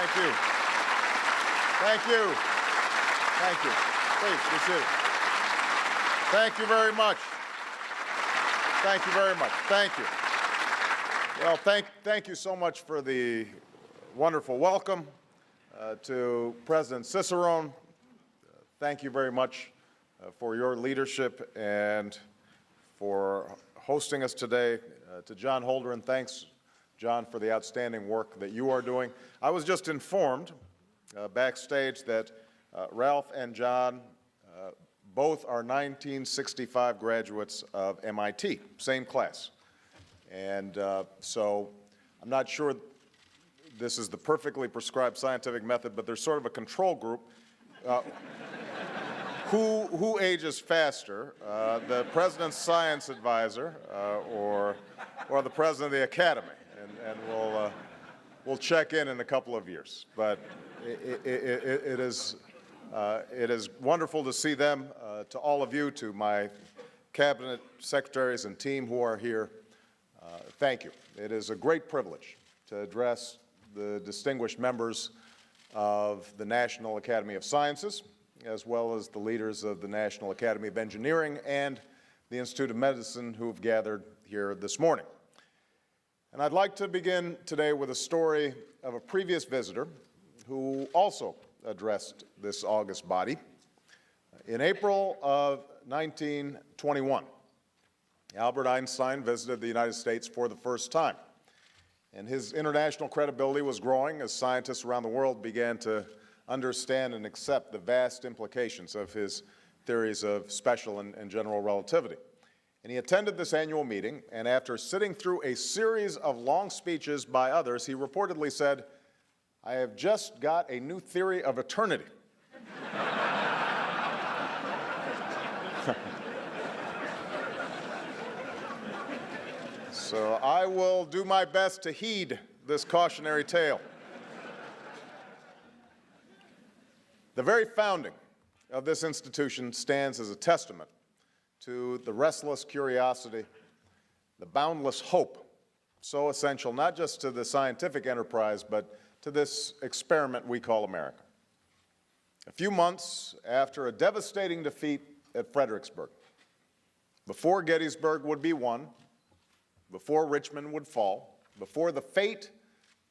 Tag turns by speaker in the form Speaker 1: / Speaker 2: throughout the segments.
Speaker 1: Thank you. Thank you. Thank you. Please, be seated. Thank you very much. Thank you very much. Thank you. Well, thank you so much for the wonderful welcome to President Cicerone. Thank you very much for your leadership and for hosting us today. To John Holdren, thanks, John, for the outstanding work that you are doing. I was just informed backstage that Ralph and John both are 1965 graduates of MIT, same class. And so I'm not sure this is the perfectly prescribed scientific method, but there's sort of a control group. Who ages faster, the president's science advisor or the president of the academy? And we'll check in a couple of years. But it is wonderful to see them. To all of you, to my cabinet secretaries and team who are here, thank you. It is a great privilege to address the distinguished members of the National Academy of Sciences, as well as the leaders of the National Academy of Engineering and the Institute of Medicine who have gathered here this morning. And I'd like to begin today with a story of a previous visitor who also addressed this august body. In April of 1921, Albert Einstein visited the United States for the first time. And his international credibility was growing as scientists around the world began to understand and accept the vast implications of his theories of special and general relativity. And he attended this annual meeting, and after sitting through a series of long speeches by others, he reportedly said, "I have just got a new theory of eternity." So I will do my best to heed this cautionary tale. The very founding of this institution stands as a testament to the restless curiosity, the boundless hope, so essential not just to the scientific enterprise, but to this experiment we call America. A few months after a devastating defeat at Fredericksburg, before Gettysburg would be won, before Richmond would fall, before the fate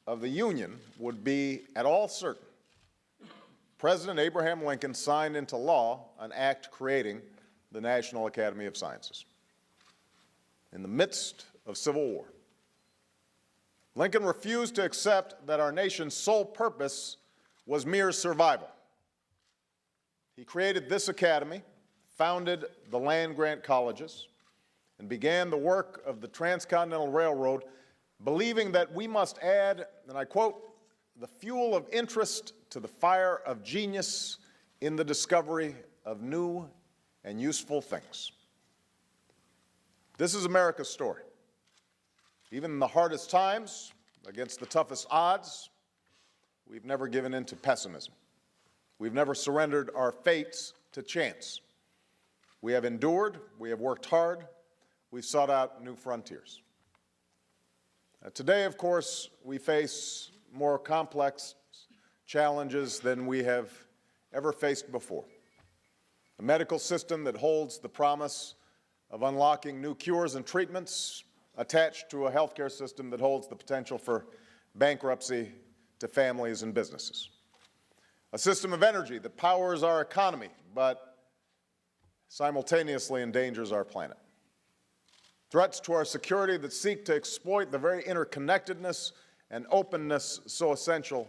Speaker 1: of the Union would be at all certain, President Abraham Lincoln signed into law an act creating the National Academy of Sciences. In the midst of Civil War, Lincoln refused to accept that our nation's sole purpose was mere survival. He created this academy, founded the land-grant colleges, and began the work of the Transcontinental Railroad, believing that we must add, and I quote, "the fuel of interest to the fire of genius in the discovery of new and useful things." This is America's story. Even in the hardest times, against the toughest odds, we've never given in to pessimism. We've never surrendered our fates to chance. We have endured, we have worked hard, we've sought out new frontiers. Today, of course, we face more complex challenges than we have ever faced before. A medical system that holds the promise of unlocking new cures and treatments attached to a healthcare system that holds the potential for bankruptcy to families and businesses. A system of energy that powers our economy but simultaneously endangers our planet. Threats to our security that seek to exploit the very interconnectedness and openness so essential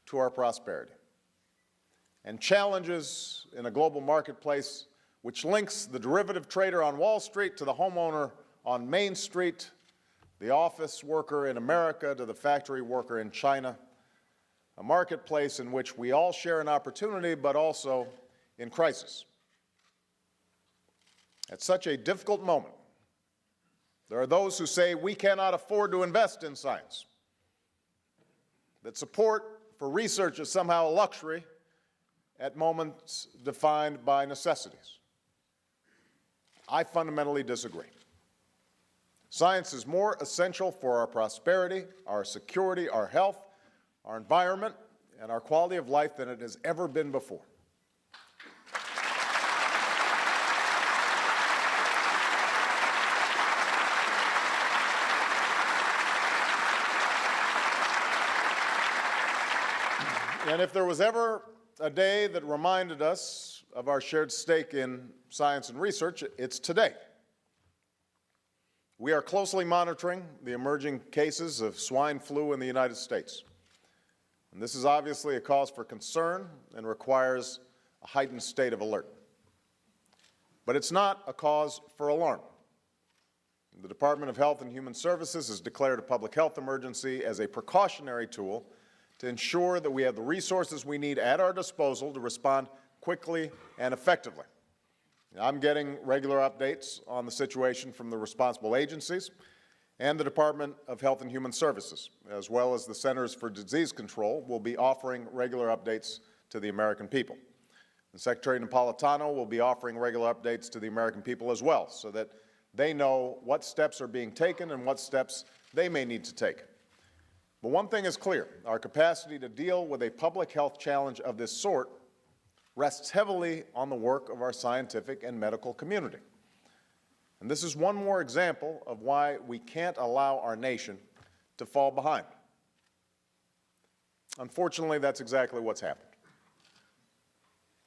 Speaker 1: to our prosperity. And challenges in a global marketplace which links the derivative trader on Wall Street to the homeowner on Main Street, the office worker in America to the factory worker in China, a marketplace in which we all share an opportunity but also in crisis. At such a difficult moment, there are those who say we cannot afford to invest in science, that support for research is somehow a luxury at moments defined by necessities. I fundamentally disagree. Science is more essential for our prosperity, our security, our health, our environment, and our quality of life than it has ever been before. And if there was ever a day that reminded us of our shared stake in science and research, it's today. We are closely monitoring the emerging cases of swine flu in the United States. And this is obviously a cause for concern and requires a heightened state of alert. But it's not a cause for alarm. The Department of Health and Human Services has declared a public health emergency as a precautionary tool to ensure that we have the resources we need at our disposal to respond quickly and effectively. I'm getting regular updates on the situation from the responsible agencies and the Department of Health and Human Services, as well as the Centers for Disease Control, will be offering regular updates to the American people. And Secretary Napolitano will be offering regular updates to the American people as well, so that they know what steps are being taken and what steps they may need to take. But one thing is clear: our capacity to deal with a public health challenge of this sort rests heavily on the work of our scientific and medical community. And this is one more example of why we can't allow our nation to fall behind. Unfortunately, that's exactly what's happened.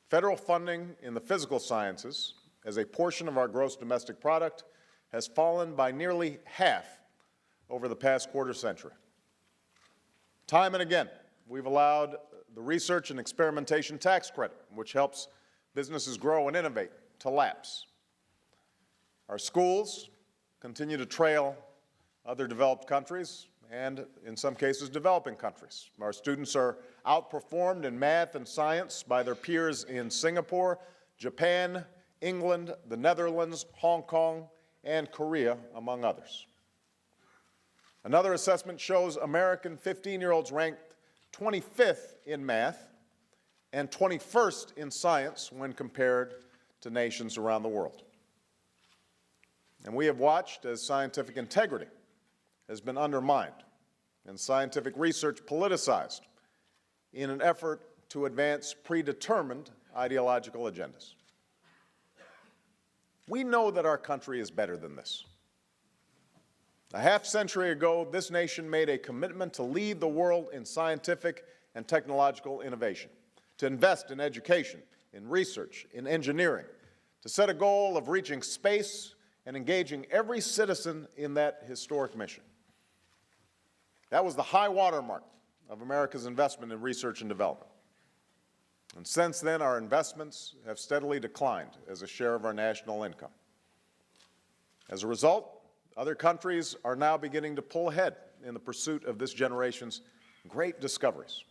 Speaker 1: Federal funding in the physical sciences, as a portion of our gross domestic product, has fallen by nearly half over the past quarter century. Time and again, we've allowed the research and experimentation tax credit, which helps businesses grow and innovate, to lapse. Our schools continue to trail other developed countries and, in some cases, developing countries. Our students are outperformed in math and science by their peers in Singapore, Japan, England, the Netherlands, Hong Kong, and Korea, among others. Another assessment shows American 15-year-olds ranked 25th in math and 21st in science when compared to nations around the world. And we have watched as scientific integrity has been undermined and scientific research politicized in an effort to advance predetermined ideological agendas. We know that our country is better than this. A half-century ago, this nation made a commitment to lead the world in scientific and technological innovation, to invest in education, in research, in engineering, to set a goal of reaching space and engaging every citizen in that historic mission. That was the high watermark of America's investment in research and development. And since then, our investments have steadily declined as a share of our national income. As a result, other countries are now beginning to pull ahead in the pursuit of this generation's great discoveries.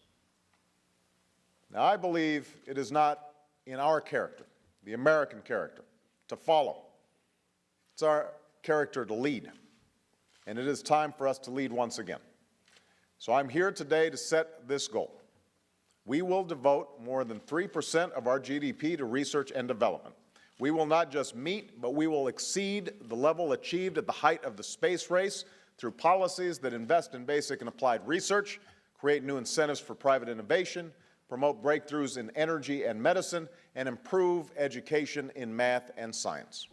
Speaker 1: Now, I believe it is not in our character, the American character, to follow. It's our character to lead, and it is time for us to lead once again. So I'm here today to set this goal. We will devote more than 3% of our GDP to research and development. We will not just meet, but we will exceed the level achieved at the height of the space race through policies that invest in basic and applied research, create new incentives for private innovation, promote breakthroughs in energy and medicine, and improve education in math and science.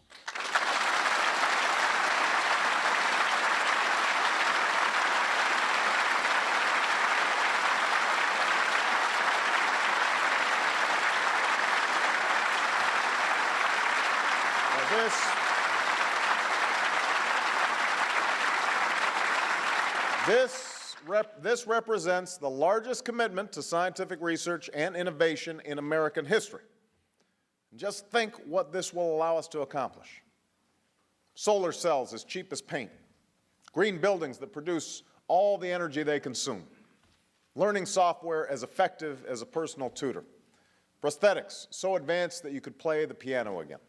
Speaker 1: This represents the largest commitment to scientific research and innovation in American history. Just think what this will allow us to accomplish. Solar cells as cheap as paint, green buildings that produce all the energy they consume, learning software as effective as a personal tutor, prosthetics so advanced that you could play the piano again,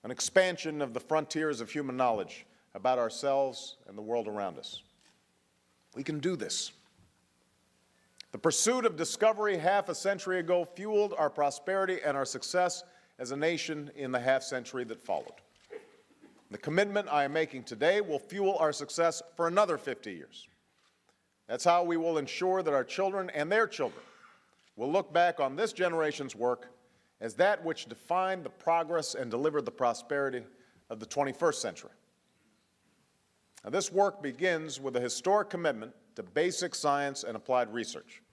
Speaker 1: an expansion of the frontiers of human knowledge about ourselves and the world around us. We can do this. The pursuit of discovery half a century ago fueled our prosperity and our success as a nation in the half-century that followed. The commitment I am making today will fuel our success for another 50 years. That's how we will ensure that our children and their children will look back on this generation's work as that which defined the progress and delivered the prosperity of the 21st century. Now, this work begins with a historic commitment to basic science and applied research,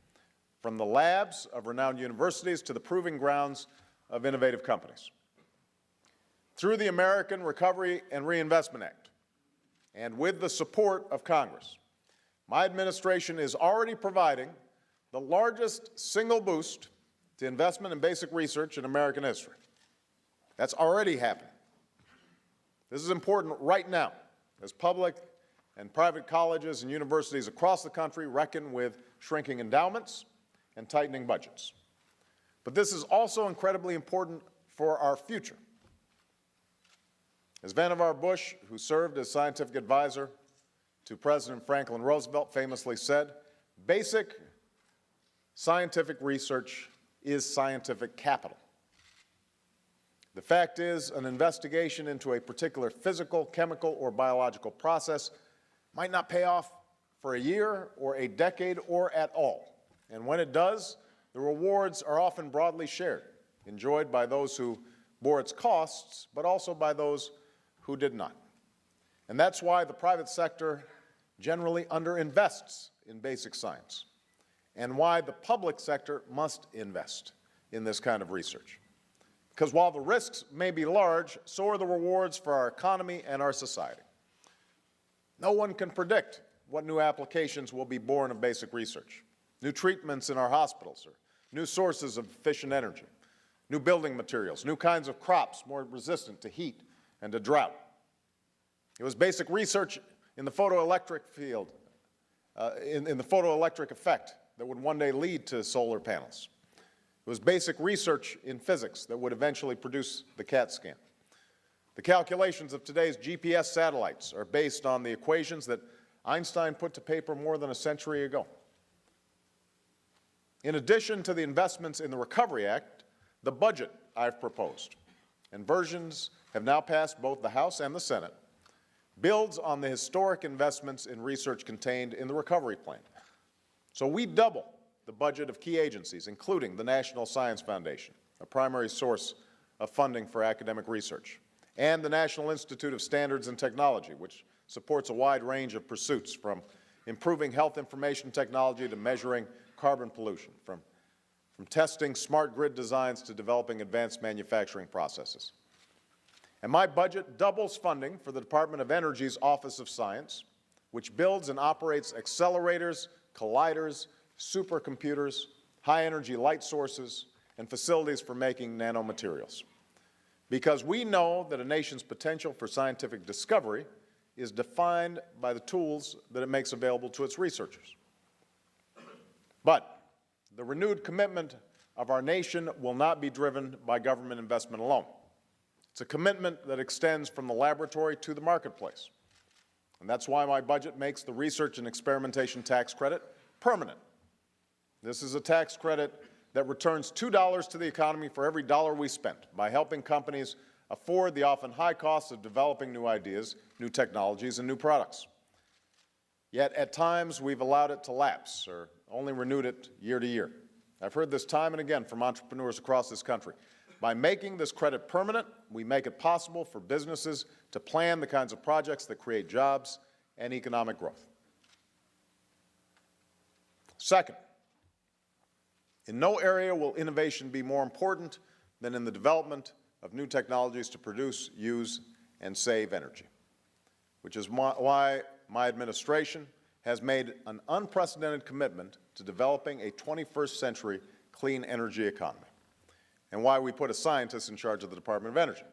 Speaker 1: from the labs of renowned universities to the proving grounds of innovative companies. Through the American Recovery and Reinvestment Act, and with the support of Congress, my administration is already providing the largest single boost to investment in basic research in American history. That's already happening. This is important right now, as public and private colleges and universities across the country reckon with shrinking endowments and tightening budgets. But this is also incredibly important for our future. As Vannevar Bush, who served as scientific advisor to President Franklin Roosevelt, famously said, "Basic scientific research is scientific capital." The fact is, an investigation into a particular physical, chemical, or biological process might not pay off for a year or a decade or at all. And when it does, the rewards are often broadly shared, enjoyed by those who bore its costs, but also by those who did not. And that's why the private sector generally underinvests in basic science, and why the public sector must invest in this kind of research. Because while the risks may be large, so are the rewards for our economy and our society. No one can predict what new applications will be born of basic research, new treatments in our hospitals, or new sources of efficient energy, new building materials, new kinds of crops more resistant to heat and to drought. It was basic research in the photoelectric field, in the photoelectric effect that would one day lead to solar panels. It was basic research in physics that would eventually produce the CAT scan. The calculations of today's GPS satellites are based on the equations that Einstein put to paper more than a century ago. In addition to the investments in the Recovery Act, the budget I've proposed, and versions have now passed both the House and the Senate, builds on the historic investments in research contained in the Recovery Plan. So we double the budget of key agencies, including the National Science Foundation, a primary source of funding for academic research, and the National Institute of Standards and Technology, which supports a wide range of pursuits, from improving health information technology to measuring carbon pollution, from testing smart grid designs to developing advanced manufacturing processes. And my budget doubles funding for the Department of Energy's Office of Science, which builds and operates accelerators, colliders, supercomputers, high-energy light sources, and facilities for making nanomaterials. Because we know that a nation's potential for scientific discovery is defined by the tools that it makes available to its researchers. But the renewed commitment of our nation will not be driven by government investment alone. It's a commitment that extends from the laboratory to the marketplace. And that's why my budget makes the research and experimentation tax credit permanent. This is a tax credit that returns $2 to the economy for every dollar we spend, by helping companies afford the often high costs of developing new ideas, new technologies, and new products. Yet at times we've allowed it to lapse or only renewed it year to year. I've heard this time and again from entrepreneurs across this country. By making this credit permanent, we make it possible for businesses to plan the kinds of projects that create jobs and economic growth. Second, in no area will innovation be more important than in the development of new technologies to produce, use, and save energy, which is why my administration has made an unprecedented commitment to developing a 21st century clean energy economy, and why we put a scientist in charge of the Department of Energy.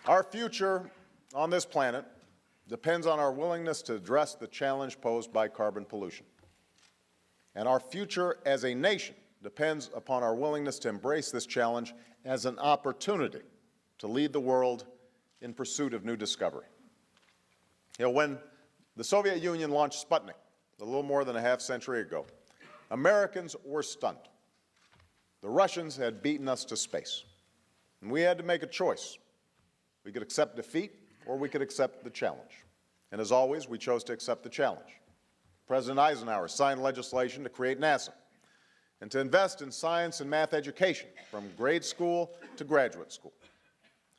Speaker 1: Our future on this planet depends on our willingness to address the challenge posed by carbon pollution. And our future as a nation depends upon our willingness to embrace this challenge as an opportunity to lead the world in pursuit of new discovery. You know, when the Soviet Union launched Sputnik a little more than a half century ago, Americans were stunned. The Russians had beaten us to space, and we had to make a choice. We could accept defeat, or we could accept the challenge. And as always, we chose to accept the challenge. President Eisenhower signed legislation to create NASA and to invest in science and math education from grade school to graduate school.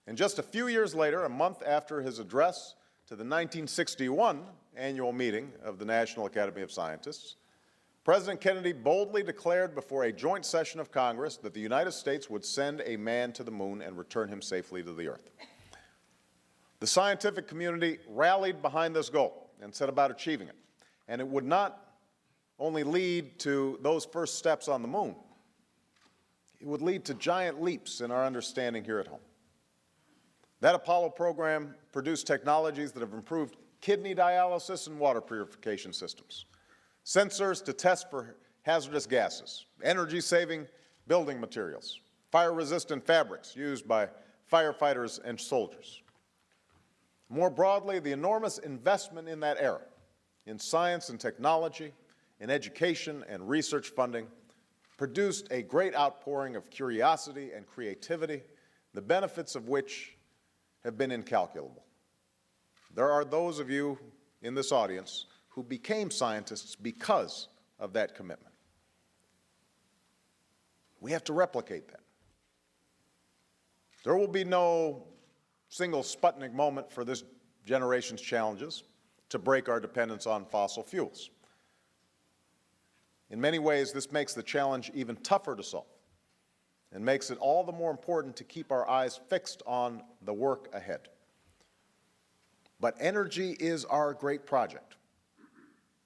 Speaker 1: And just a few years later, a month after his address to the 1961 annual meeting of the National Academy of Scientists, President Kennedy boldly declared before a joint session of Congress that the United States would send a man to the moon and return him safely to the Earth. The scientific community rallied behind this goal and set about achieving it. And it would not only lead to those first steps on the moon, it would lead to giant leaps in our understanding here at home. That Apollo program produced technologies that have improved kidney dialysis and water purification systems, sensors to test for hazardous gases, energy-saving building materials, fire-resistant fabrics used by firefighters and soldiers. More broadly, the enormous investment in that era in science and technology, in education and research funding, produced a great outpouring of curiosity and creativity, the benefits of which have been incalculable. There are those of you in this audience who became scientists because of that commitment. We have to replicate that. There will be no single Sputnik moment for this generation's challenges to break our dependence on fossil fuels. In many ways, this makes the challenge even tougher to solve and makes it all the more important to keep our eyes fixed on the work ahead. But energy is our great project,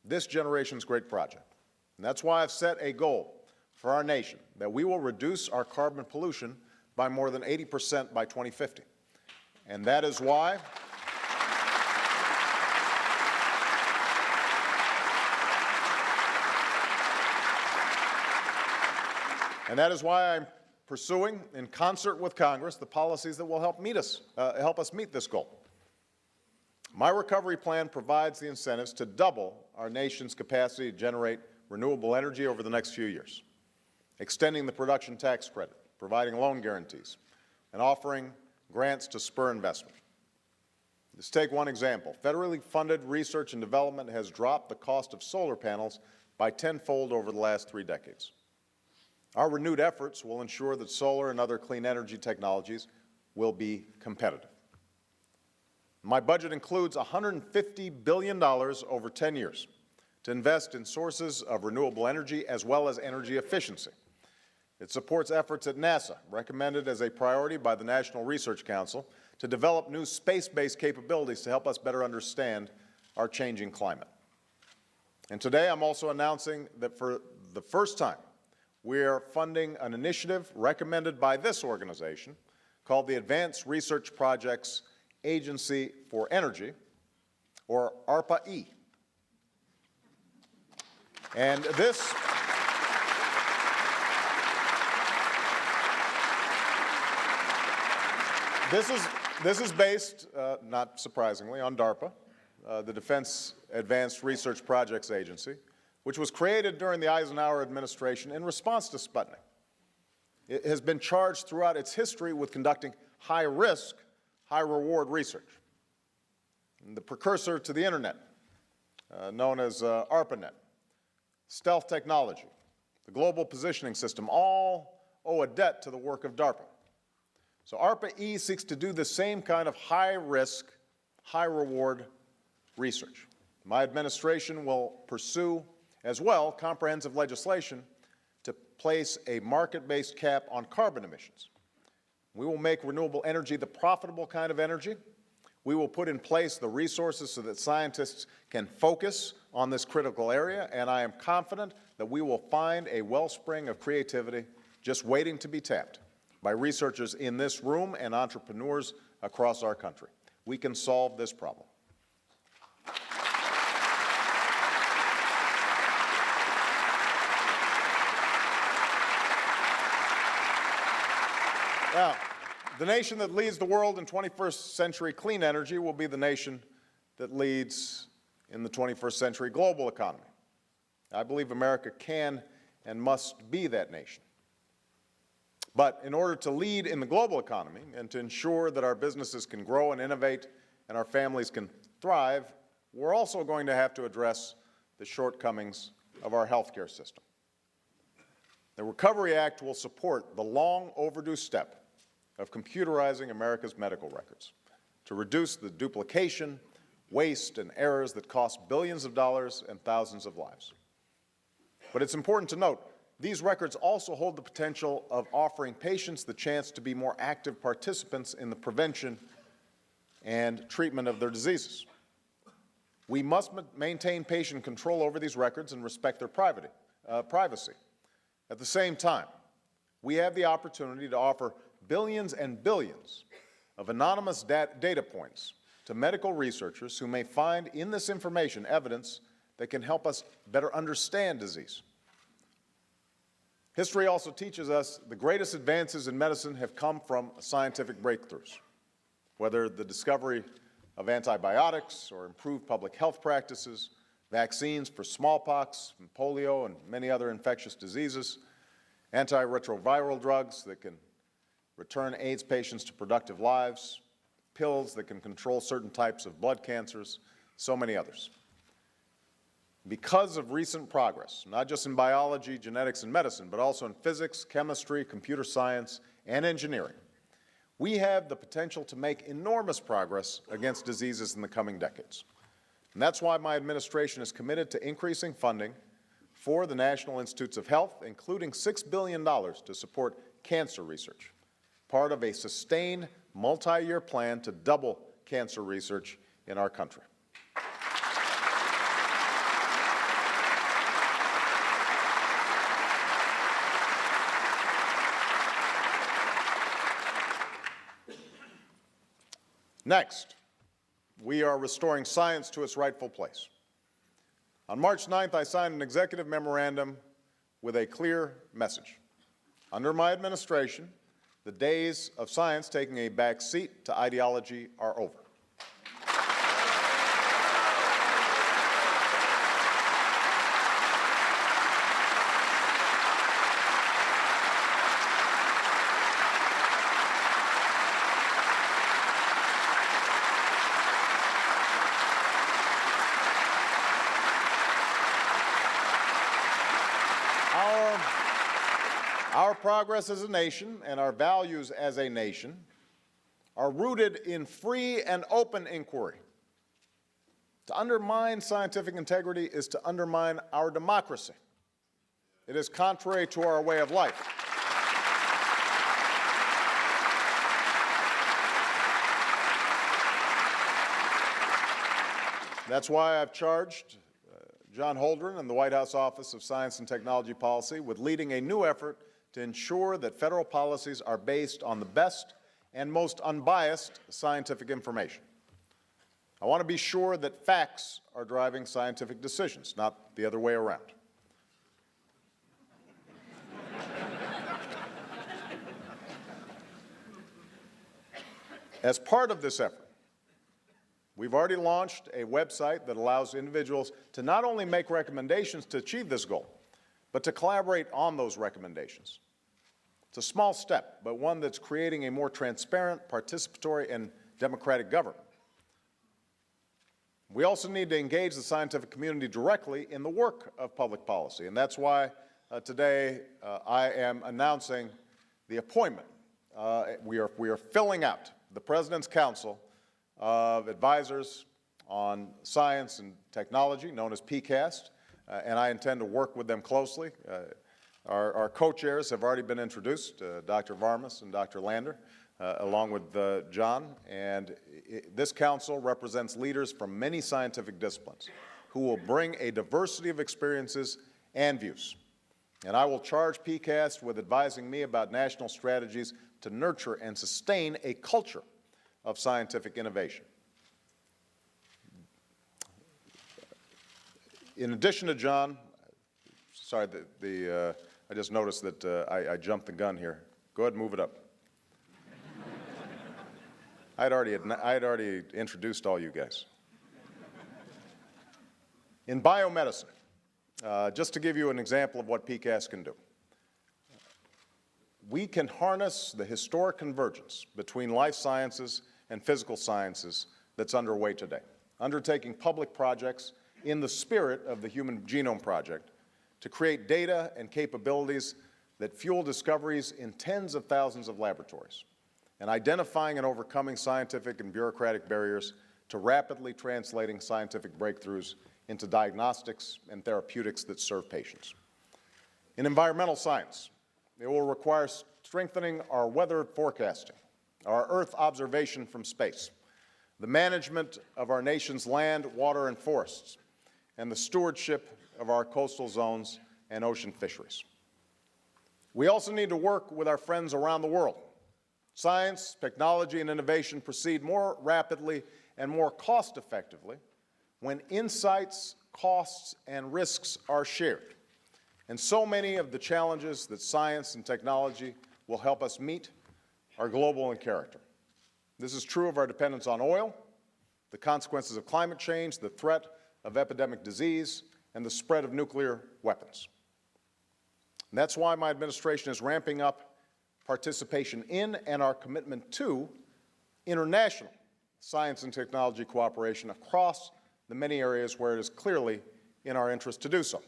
Speaker 1: this generation's great project. And that's why I've set a goal for our nation that we will reduce our carbon pollution by more than 80% by 2050. And that is why I'm pursuing, in concert with Congress, the policies that will help us meet this goal. My recovery plan provides the incentives to double our nation's capacity to generate renewable energy over the next few years, extending the production tax credit, providing loan guarantees, and offering grants to spur investment. Let's take one example. Federally funded research and development has dropped the cost of solar panels by tenfold over the last 3 decades. Our renewed efforts will ensure that solar and other clean energy technologies will be competitive. My budget includes $150 billion over 10 years to invest in sources of renewable energy as well as energy efficiency. It supports efforts at NASA, recommended as a priority by the National Research Council, to develop new space-based capabilities to help us better understand our changing climate. And today I'm also announcing that for the first time, we are funding an initiative recommended by this organization called the Advanced Research Projects Agency for Energy, or ARPA-E. And this is based, not surprisingly, on DARPA, the Defense Advanced Research Projects Agency, which was created during the Eisenhower administration in response to Sputnik. It has been charged throughout its history with conducting high-risk, high-reward research. And the precursor to the Internet, known as ARPANET, stealth technology, the Global Positioning System, all owe a debt to the work of DARPA. So ARPA-E seeks to do the same kind of high-risk, high-reward research. My administration will pursue as well comprehensive legislation to place a market-based cap on carbon emissions. We will make renewable energy the profitable kind of energy. We will put in place the resources so that scientists can focus on this critical area, and I am confident that we will find a wellspring of creativity just waiting to be tapped by researchers in this room and entrepreneurs across our country. We can solve this problem. Now, the nation that leads the world in 21st century clean energy will be the nation that leads in the 21st century global economy. I believe America can and must be that nation. But in order to lead in the global economy and to ensure that our businesses can grow and innovate and our families can thrive, we're also going to have to address the shortcomings of our healthcare system. The Recovery Act will support the long overdue step of computerizing America's medical records to reduce the duplication, waste, and errors that cost billions of dollars and thousands of lives. But it's important to note, these records also hold the potential of offering patients the chance to be more active participants in the prevention and treatment of their diseases. We must maintain patient control over these records and respect their privacy. At the same time, we have the opportunity to offer billions and billions of anonymous data points to medical researchers who may find in this information evidence that can help us better understand disease. History also teaches us the greatest advances in medicine have come from scientific breakthroughs, whether the discovery of antibiotics or improved public health practices, vaccines for smallpox and polio and many other infectious diseases, antiretroviral drugs that can return AIDS patients to productive lives, pills that can control certain types of blood cancers, so many others. Because of recent progress, not just in biology, genetics, and medicine, but also in physics, chemistry, computer science, and engineering, we have the potential to make enormous progress against diseases in the coming decades. And that's why my administration is committed to increasing funding for the National Institutes of Health, including $6 billion to support cancer research, part of a sustained multi-year plan to double cancer research in our country. Next, we are restoring science to its rightful place. On March 9th, I signed an executive memorandum with a clear message. Under my administration, the days of science taking a back seat to ideology are over. Our progress as a nation and our values as a nation are rooted in free and open inquiry. To undermine scientific integrity is to undermine our democracy. It is contrary to our way of life. That's why I've charged John Holdren and the White House Office of Science and Technology Policy with leading a new effort to ensure that federal policies are based on the best and most unbiased scientific information. I want to be sure that facts are driving scientific decisions, not the other way around. As part of this effort, we've already launched a website that allows individuals to not only make recommendations to achieve this goal, but to collaborate on those recommendations. It's a small step, but one that's creating a more transparent, participatory, and democratic government. We also need to engage the scientific community directly in the work of public policy, and that's why today I am announcing the appointment. We are filling out the President's Council of Advisors on Science and Technology, known as PCAST, and I intend to work with them closely. Our co-chairs have already been introduced, Dr. Varmus and Dr. Lander, along with John, and this council represents leaders from many scientific disciplines who will bring a diversity of experiences and views. And I will charge PCAST with advising me about national strategies to nurture and sustain a culture of scientific innovation. In addition to John, sorry, I just noticed that I jumped the gun here. Go ahead and move it up. I had already introduced all you guys. In biomedicine, just to give you an example of what PCAST can do, we can harness the historic convergence between life sciences and physical sciences that's underway today, undertaking public projects in the spirit of the Human Genome Project to create data and capabilities that fuel discoveries in tens of thousands of laboratories, and identifying and overcoming scientific and bureaucratic barriers to rapidly translating scientific breakthroughs into diagnostics and therapeutics that serve patients. In environmental science, it will require strengthening our weather forecasting, our Earth observation from space, the management of our nation's land, water, and forests, and the stewardship of our coastal zones and ocean fisheries. We also need to work with our friends around the world. Science, technology, and innovation proceed more rapidly and more cost-effectively when insights, costs, and risks are shared. And so many of the challenges that science and technology will help us meet are global in character. This is true of our dependence on oil, the consequences of climate change, the threat of epidemic disease, and the spread of nuclear weapons. And that's why my administration is ramping up participation in and our commitment to international science and technology cooperation across the many areas where it is clearly in our interest to do so.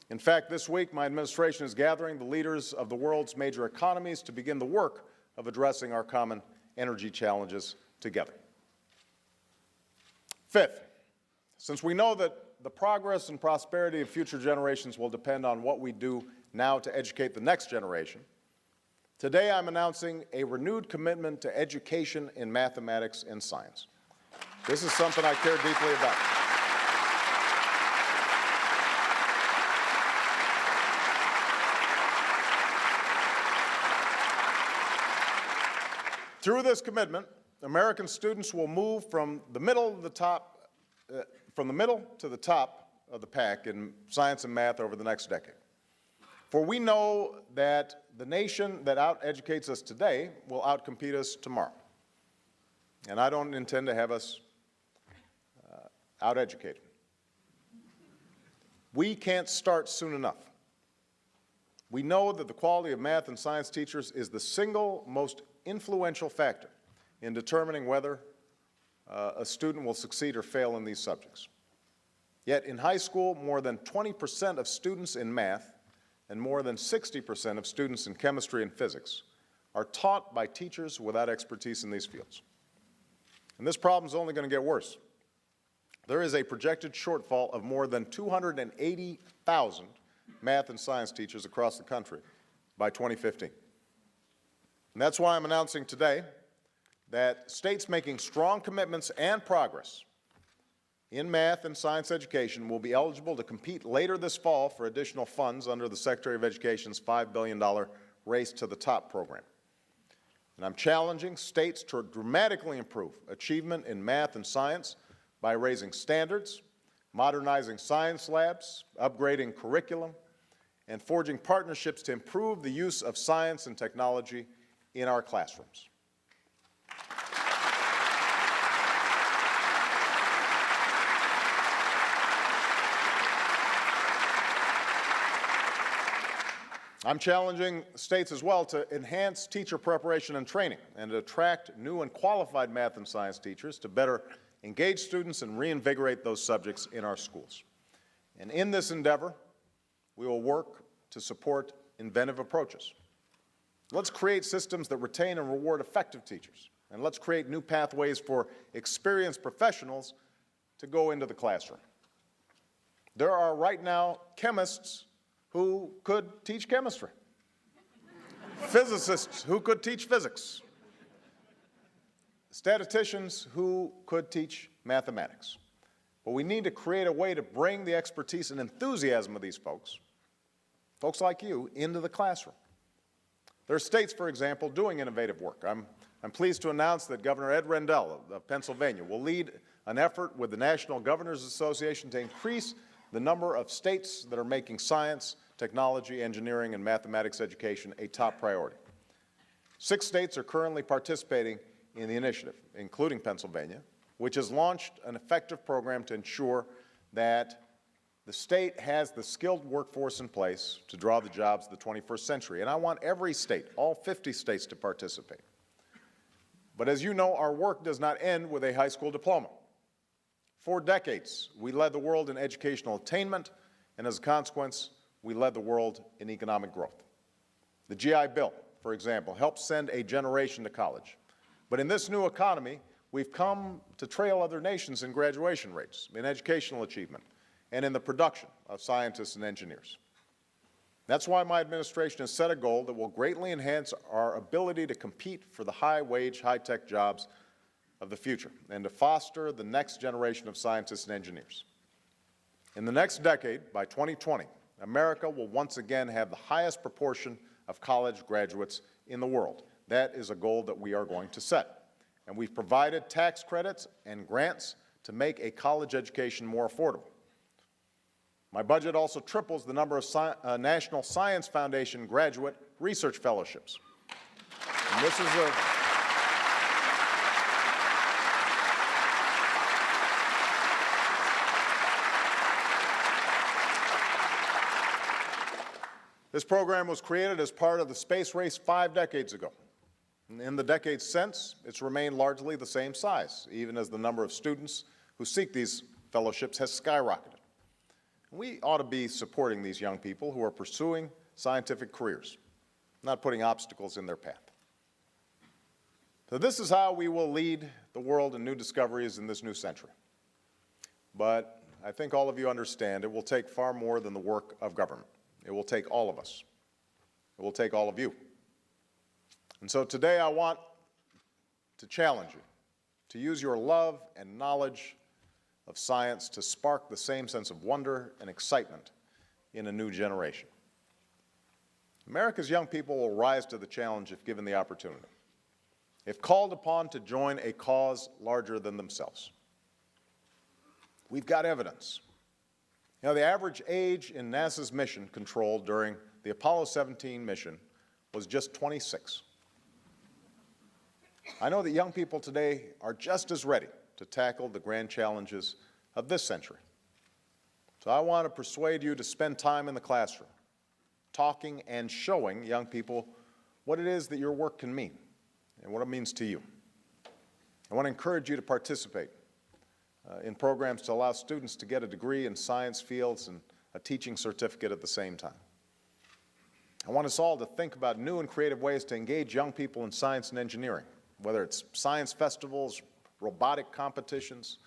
Speaker 1: In fact, this week, my administration is gathering the leaders of the world's major economies to begin the work of addressing our common energy challenges together. Fifth, since we know that the progress and prosperity of future generations will depend on what we do now to educate the next generation, today I'm announcing a renewed commitment to education in mathematics and science. This is something I care deeply about. Through this commitment, American students will move from the middle to the top of the pack in science and math over the next decade. For we know that the nation that out-educates us today will outcompete us tomorrow. And I don't intend to have us out-educated. We can't start soon enough. We know that the quality of math and science teachers is the single most influential factor in determining whether a student will succeed or fail in these subjects. Yet in high school, more than 20% of students in math and more than 60% of students in chemistry and physics are taught by teachers without expertise in these fields. And this problem is only going to get worse. There is a projected shortfall of more than 280,000 math and science teachers across the country by 2015. And that's why I'm announcing today that states making strong commitments and progress in math and science education will be eligible to compete later this fall for additional funds under the Secretary of Education's $5 billion Race to the Top program. And I'm challenging states to dramatically improve achievement in math and science by raising standards, modernizing science labs, upgrading curriculum, and forging partnerships to improve the use of science and technology in our classrooms. I'm challenging states as well to enhance teacher preparation and training and to attract new and qualified math and science teachers to better engage students and reinvigorate those subjects in our schools. And in this endeavor, we will work to support inventive approaches. Let's create systems that retain and reward effective teachers, and let's create new pathways for experienced professionals to go into the classroom. There are right now chemists who could teach chemistry, physicists who could teach physics, statisticians who could teach mathematics. But we need to create a way to bring the expertise and enthusiasm of these folks like you, into the classroom. There are states, for example, doing innovative work. I'm pleased to announce that Governor Ed Rendell of Pennsylvania will lead an effort with the National Governors Association to increase the number of states that are making science, technology, engineering, and mathematics education a top priority. 6 states are currently participating in the initiative, including Pennsylvania, which has launched an effective program to ensure that The state has the skilled workforce in place to draw the jobs of the 21st century, and I want every state, all 50 states, to participate. But as you know, our work does not end with a high school diploma. For decades, we led the world in educational attainment, and as a consequence, we led the world in economic growth. The GI Bill, for example, helped send a generation to college. But in this new economy, we've come to trail other nations in graduation rates, in educational achievement, and in the production of scientists and engineers. That's why my administration has set a goal that will greatly enhance our ability to compete for the high-wage, high-tech jobs of the future and to foster the next generation of scientists and engineers. In the next decade, by 2020, America will once again have the highest proportion of college graduates in the world. That is a goal that we are going to set. And we've provided tax credits and grants to make a college education more affordable. My budget also triples the number of National Science Foundation graduate research fellowships. And this program was created as part of the space race 5 decades ago. And in the decades since, it's remained largely the same size, even as the number of students who seek these fellowships has skyrocketed. We ought to be supporting these young people who are pursuing scientific careers, not putting obstacles in their path. So this is how we will lead the world in new discoveries in this new century. But I think all of you understand it will take far more than the work of government. It will take all of us. It will take all of you. And so today I want to challenge you to use your love and knowledge of science to spark the same sense of wonder and excitement in a new generation. America's young people will rise to the challenge if given the opportunity, if called upon to join a cause larger than themselves. We've got evidence. You know, the average age in NASA's mission control during the Apollo 17 mission was just 26. I know that young people today are just as ready to tackle the grand challenges of this century. So I want to persuade you to spend time in the classroom, talking and showing young people what it is that your work can mean and what it means to you. I want to encourage you to participate in programs to allow students to get a degree in science fields and a teaching certificate at the same time. I want us all to think about new and creative ways to engage young people in science and engineering, whether it's science festivals, robotic competitions,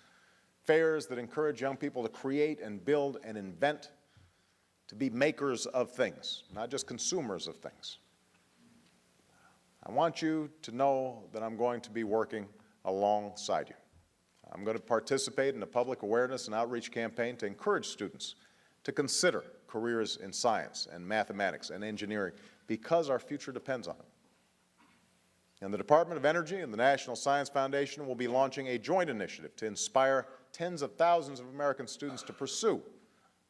Speaker 1: fairs that encourage young people to create and build and invent, to be makers of things, not just consumers of things. I want you to know that I'm going to be working alongside you. I'm going to participate in a public awareness and outreach campaign to encourage students to consider careers in science and mathematics and engineering because our future depends on it. And the Department of Energy and the National Science Foundation will be launching a joint initiative to inspire tens of thousands of American students to pursue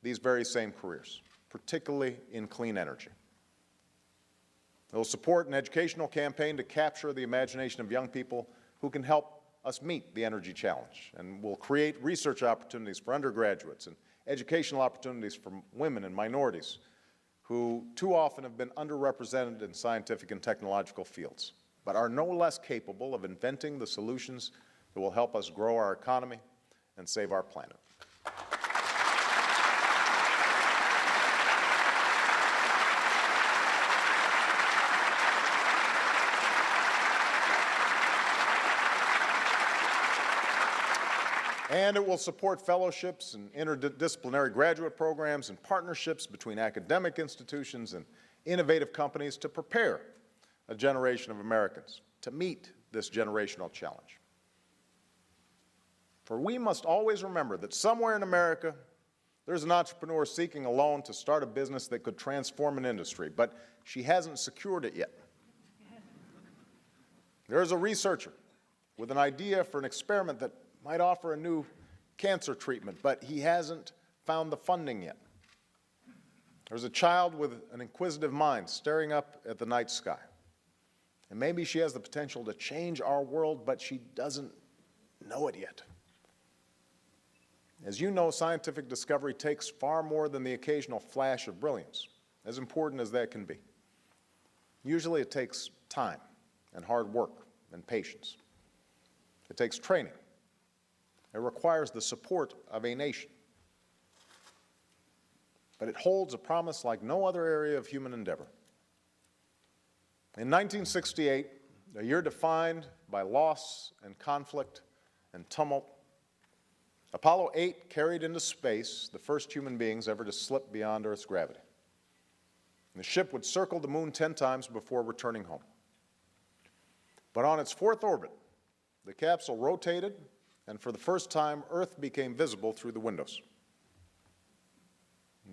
Speaker 1: these very same careers, particularly in clean energy. It will support an educational campaign to capture the imagination of young people who can help us meet the energy challenge, and will create research opportunities for undergraduates and educational opportunities for women and minorities who too often have been underrepresented in scientific and technological fields, but are no less capable of inventing the solutions that will help us grow our economy and save our planet. And it will support fellowships and interdisciplinary graduate programs and partnerships between academic institutions and innovative companies to prepare a generation of Americans to meet this generational challenge. For we must always remember that somewhere in America, there's an entrepreneur seeking a loan to start a business that could transform an industry, but she hasn't secured it yet. There's a researcher with an idea for an experiment that might offer a new cancer treatment, but he hasn't found the funding yet. There's a child with an inquisitive mind staring up at the night sky. And maybe she has the potential to change our world, but she doesn't know it yet. As you know, scientific discovery takes far more than the occasional flash of brilliance, as important as that can be. Usually it takes time and hard work and patience. It takes training. It requires the support of a nation. But it holds a promise like no other area of human endeavor. In 1968, a year defined by loss and conflict and tumult, Apollo 8 carried into space the first human beings ever to slip beyond Earth's gravity. The ship would circle the moon 10 times before returning home. But on its fourth orbit, the capsule rotated, and for the first time, Earth became visible through the windows.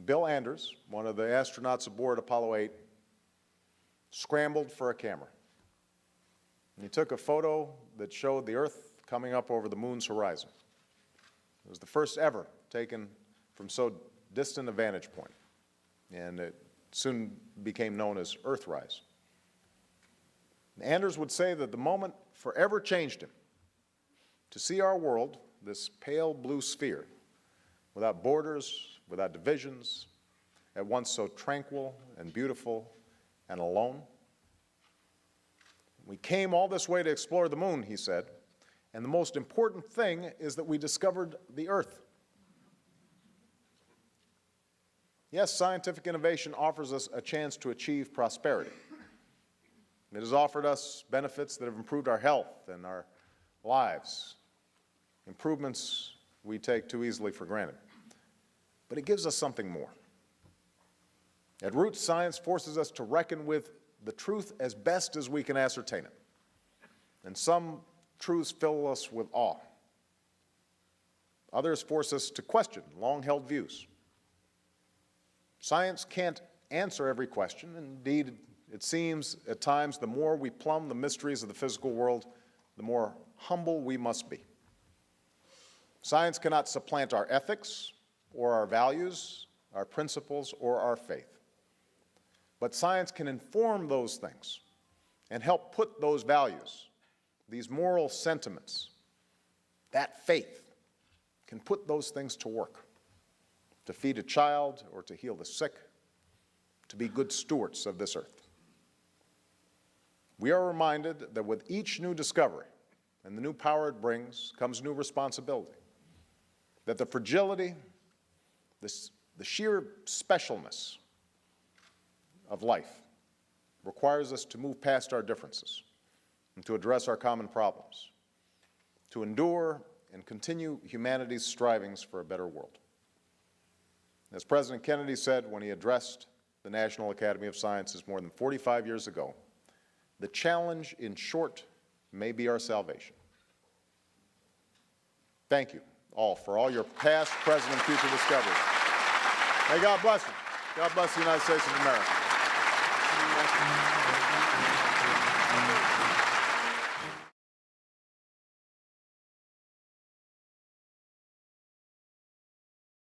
Speaker 1: Bill Anders, one of the astronauts aboard Apollo 8, scrambled for a camera. And he took a photo that showed the Earth coming up over the moon's horizon. It was the first ever taken from so distant a vantage point, and it soon became known as Earthrise. Anders would say that the moment forever changed him. To see our world, this pale blue sphere, without borders, without divisions, at once so tranquil and beautiful and alone. We came all this way to explore the moon, he said, and the most important thing is that we discovered the Earth. Yes, scientific innovation offers us a chance to achieve prosperity. It has offered us benefits that have improved our health and our lives, improvements we take too easily for granted. But it gives us something more. At Roots, science forces us to reckon with the truth as best as we can ascertain it. And some truths fill us with awe. Others force us to question long-held views. Science can't answer every question. Indeed, it seems at times the more we plumb the mysteries of the physical world, the more humble we must be. Science cannot supplant our ethics or our values, our principles, or our faith. But science can inform those things and help put those values, these moral sentiments, that faith, can put those things to work, to feed a child or to heal the sick, to be good stewards of this earth. We are reminded that with each new discovery and the new power it brings comes new responsibility, that the fragility, the sheer specialness of life requires us to move past our differences and to address our common problems, to endure and continue humanity's strivings for a better world. As President Kennedy said when he addressed the National Academy of Sciences more than 45 years ago, the challenge, in short, may be our salvation. Thank you all for all your past, present, and future discoveries. May God bless you. God bless the United States of America.